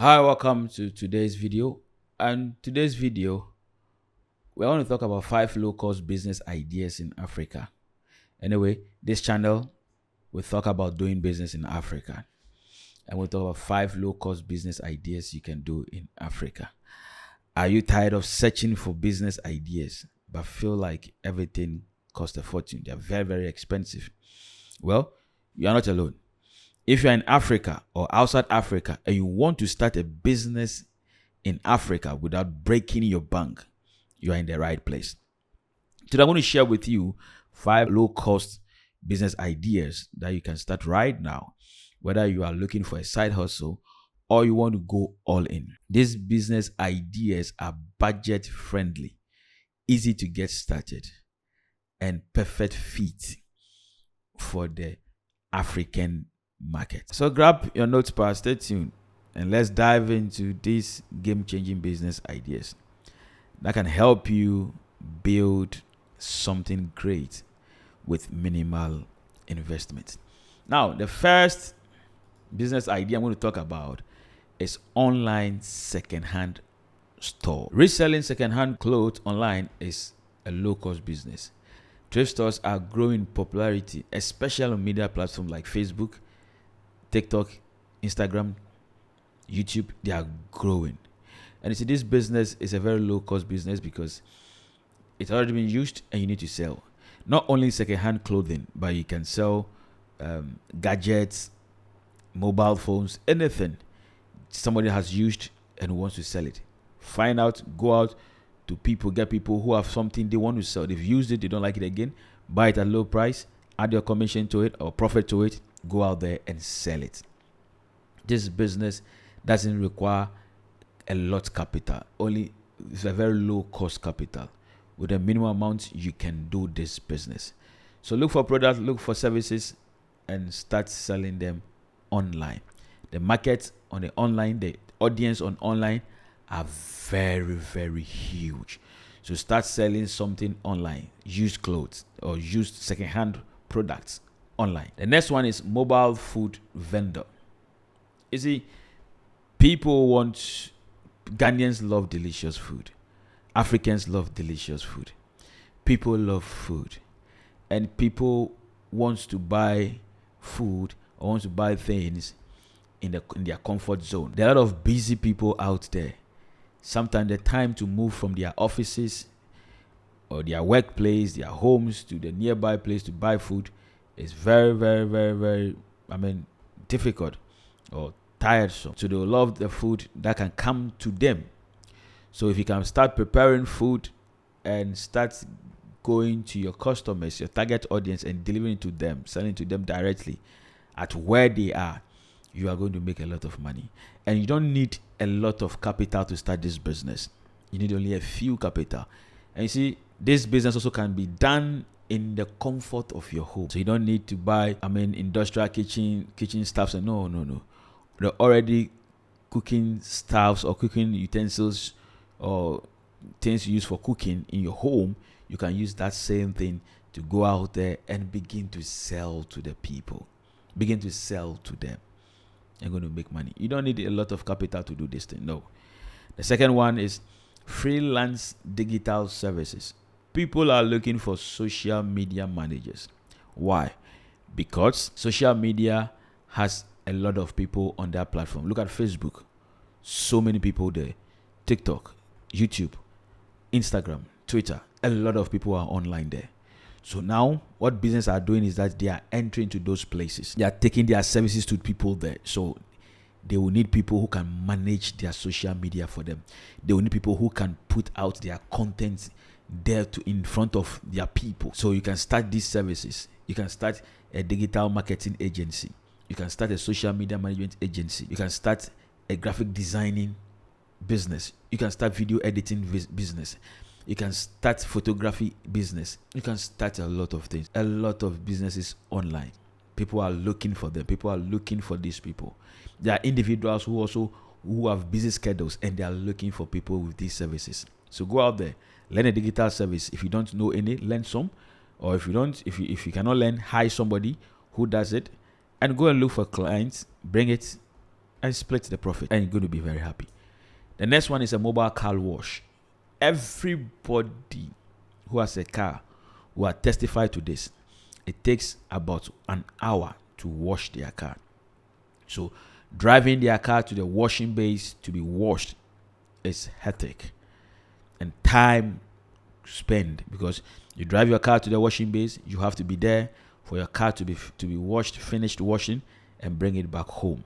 Hi, welcome to today's video. And today's video, we want to talk about 5 low-cost business ideas in Africa. Anyway, this channel will talk about doing business in Africa, and we'll talk about 5 low-cost business ideas you can do in Africa. Are you tired of searching for business ideas but feel like everything costs a fortune? They're very, very expensive. Well, you are not alone. If you're in Africa or outside Africa and you want to start a business in Africa without breaking your bank, you are in the right place. Today, I'm going to share with you 5 low-cost business ideas that you can start right now, whether you are looking for a side hustle or you want to go all in. These business ideas are budget friendly, easy to get started, and perfect fit for the African market. So grab your notepad, stay tuned, and let's dive into these game-changing business ideas that can help you build something great with minimal investment. Now, the first business idea I'm going to talk about is online second-hand store. Reselling second-hand clothes online is a low-cost business. Thrift stores are growing in popularity, especially on media platforms like Facebook, TikTok, Instagram, YouTube. They are growing. And you see, this business is a very low-cost business because it's already been used and you need to sell. Not only second-hand clothing, but you can sell gadgets, mobile phones, anything somebody has used and wants to sell it. Find out, go out to people, get people who have something they want to sell. They've used it, they don't like it again, buy it at a low price, add your commission to it or profit to it, go out there and sell it. This business doesn't require a lot capital. Only it's a very low cost capital. With a minimum amount, you can do this business. So look for products, look for services, and start selling them online. The market on the online, the audience on online are very, very huge. So start selling something online, used clothes or used second-hand products online. The next one is mobile food vendor. You see, Ghanaians love delicious food. Africans love delicious food. People love food. And people want to buy food or want to buy things in their comfort zone. There are a lot of busy people out there. Sometimes the time to move from their offices or their workplace, their homes to the nearby place to buy food is very, very, very, very, difficult or tiresome. So they will love the food that can come to them. So if you can start preparing food and start going to your customers, your target audience, and delivering it to them, selling to them directly at where they are, you are going to make a lot of money. And you don't need a lot of capital to start this business. You need only a few capital. And you see, this business also can be done in the comfort of your home. So you don't need to buy, industrial kitchen stuffs. No. They're already cooking stuffs or cooking utensils or things you use for cooking in your home. You can use that same thing to go out there and begin to sell to the people. Begin to sell to them. You're going to make money. You don't need a lot of capital to do this thing. No. The second one is freelance digital services. People are looking for social media managers. Why? Because social media has a lot of people on that platform. Look at Facebook. So many people there. TikTok, YouTube, Instagram, Twitter. A lot of people are online there. So now what business are doing is that they are entering into those places. They are taking their services to people there. So they will need people who can manage their social media for them. They will need people who can put out their content there in front of their people. So you can start these services. You can start a digital marketing agency. You can start a social media management agency. You can start a graphic designing business. You can start video editing business. You can start photography business. You can start a lot of things. A lot of businesses online. People are looking for them. People are looking for these people. There are individuals who have busy schedules and they are looking for people with these services. So go out there, learn a digital service. If you don't know any, learn some. Or if you cannot learn, hire somebody who does it and go and look for clients, bring it, and split the profit, and you're going to be very happy. The next one is a mobile car wash. Everybody who has a car will testify to this. It takes about an hour to wash their car. So driving their car to the washing base to be washed is hectic and time spent, because you drive your car to the washing base, you have to be there for your car to be washed, finished washing, and bring it back home.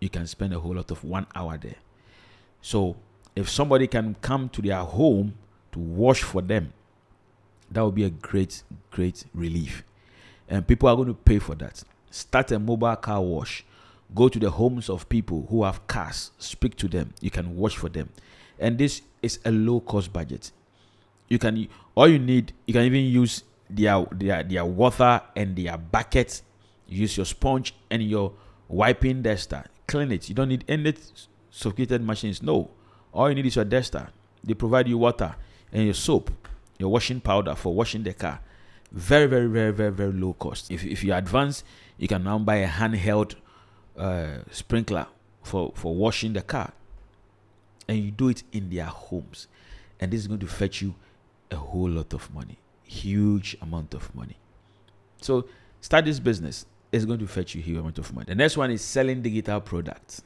You can spend a whole lot of 1 hour there. So if somebody can come to their home to wash for them, that would be a great relief, and people are going to pay for that. Start a mobile car wash. Go to the homes of people who have cars, speak to them. You can wash for them, and this is a low cost budget. You can even use their water and their bucket. Use your sponge and your wiping duster, clean it. You don't need any sophisticated machines. No, all you need is your duster. They provide you water and your soap, your washing powder for washing the car. Very low cost. If you're advanced, you can now buy a handheld sprinkler for washing the car, and you do it in their homes, and this is going to fetch you a whole lot of money, huge amount of money. So start this business. It's going to fetch you a huge amount of money. The next one is selling digital products.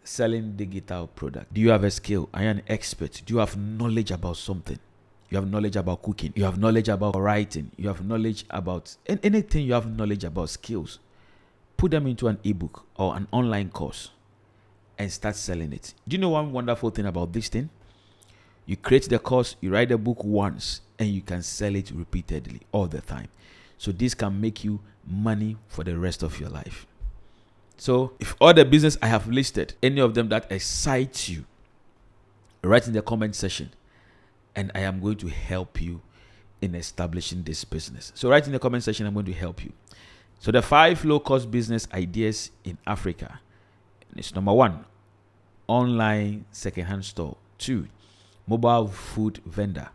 Selling digital product. Do you have a skill? Are you an expert? Do you have knowledge about something? You have knowledge about cooking. You have knowledge about writing. You have knowledge about anything. You have knowledge about skills. Put them into an ebook or an online course and start selling it. Do you know one wonderful thing about this thing? You create the course, you write the book once, and you can sell it repeatedly all the time. So this can make you money for the rest of your life. So if all the business I have listed, any of them that excites you, write in the comment section, and I am going to help you in establishing this business. So write in the comment section, I'm going to help you. So the 5 low-cost business ideas in Africa is: number 1, online second-hand store; 2, mobile food vendor;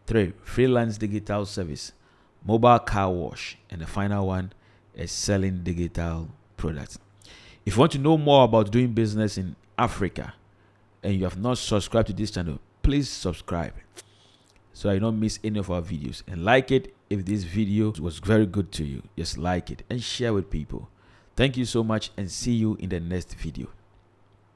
3, freelance digital service; mobile car wash; and the final one is selling digital products. If you want to know more about doing business in Africa and you have not subscribed to this channel, please subscribe so you don't miss any of our videos, and like it. If this video was very good to you, just like it and share with people. Thank you so much, and see you in the next video.